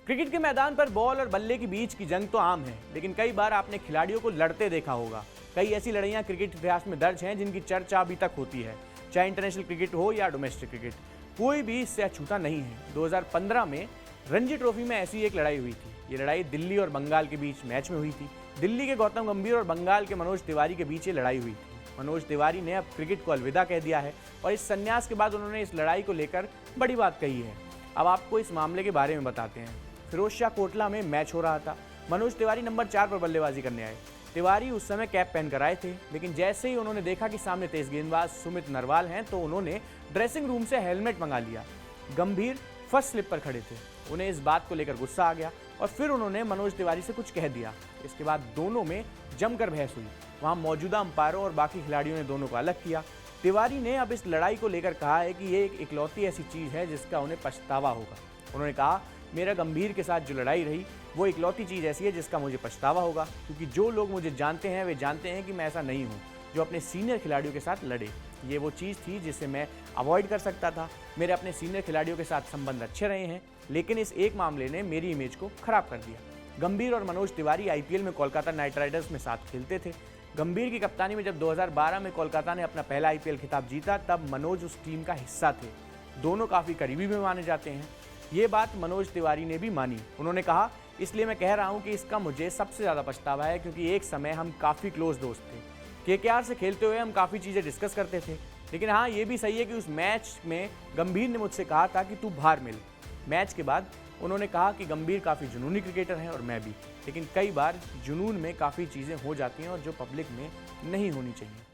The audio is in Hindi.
क्रिकेट के मैदान पर बॉल और बल्ले के बीच की जंग तो आम है, लेकिन कई बार आपने खिलाड़ियों को लड़ते देखा होगा। कई ऐसी लड़ाइयां क्रिकेट इतिहास में दर्ज हैं जिनकी चर्चा अभी तक होती है, चाहे इंटरनेशनल क्रिकेट हो या डोमेस्टिक क्रिकेट। कोई भी इससे अछूता नहीं है। 2015 में रणजी ट्रॉफी में ऐसी एक लड़ाई हुई थी। ये लड़ाई दिल्ली और बंगाल के बीच मैच में हुई थी। दिल्ली के गौतम गंभीर और बंगाल के मनोज तिवारी के बीच ये लड़ाई हुई थी। मनोज तिवारी ने अब क्रिकेट को अलविदा कह दिया है और इस संन्यास के बाद उन्होंने इस लड़ाई को लेकर बड़ी बात कही है। अब आपको इस मामले के बारे में बताते हैं। फिरोजशाह कोटला में मैच हो रहा था। मनोज तिवारी नंबर 4 पर बल्लेबाजी करने आए। तिवारी उस समय कैप पहनकर आए थे, लेकिन जैसे ही उन्होंने देखा कि सामने तेज गेंदबाज सुमित नरवाल हैं तो उन्होंने ड्रेसिंग रूम से हेलमेट मंगा लिया। गंभीर फर्स्ट स्लिप पर खड़े थे। उन्हें इस बात को लेकर गुस्सा आ गया और फिर उन्होंने मनोज तिवारी से कुछ कह दिया। इसके बाद दोनों में जमकर बहस हुई। वहां मौजूदा अंपायरों और बाकी खिलाड़ियों ने दोनों को अलग किया। तिवारी ने अब इस लड़ाई को लेकर कहा है कि ये एक इकलौती ऐसी चीज है जिसका उन्हें पछतावा होगा। उन्होंने कहा, मेरा गंभीर के साथ जो लड़ाई रही वो इकलौती चीज़ ऐसी है जिसका मुझे पछतावा होगा, क्योंकि जो लोग मुझे जानते हैं वे जानते हैं कि मैं ऐसा नहीं हूँ जो अपने सीनियर खिलाड़ियों के साथ लड़े। ये वो चीज़ थी जिसे मैं अवॉइड कर सकता था। मेरे अपने सीनियर खिलाड़ियों के साथ संबंध अच्छे रहे हैं, लेकिन इस एक मामले ने मेरी इमेज को खराब कर दिया। गंभीर और मनोज तिवारी IPL में कोलकाता नाइट राइडर्स में साथ खेलते थे। गंभीर की कप्तानी में जब 2012 में कोलकाता ने अपना पहला IPL खिताब जीता, तब मनोज उस टीम का हिस्सा थे। दोनों काफ़ी करीबी भी माने जाते हैं। ये बात मनोज तिवारी ने भी मानी। उन्होंने कहा, इसलिए मैं कह रहा हूं कि इसका मुझे सबसे ज़्यादा पछतावा है, क्योंकि एक समय हम काफ़ी क्लोज दोस्त थे। KKR से खेलते हुए हम काफ़ी चीज़ें डिस्कस करते थे। लेकिन हाँ, ये भी सही है कि उस मैच में गंभीर ने मुझसे कहा था कि तू बाहर मिल। मैच के बाद उन्होंने कहा कि गंभीर काफ़ी जुनूनी क्रिकेटर हैं और मैं भी, लेकिन कई बार जुनून में काफ़ी चीज़ें हो जाती हैं और जो पब्लिक में नहीं होनी चाहिए।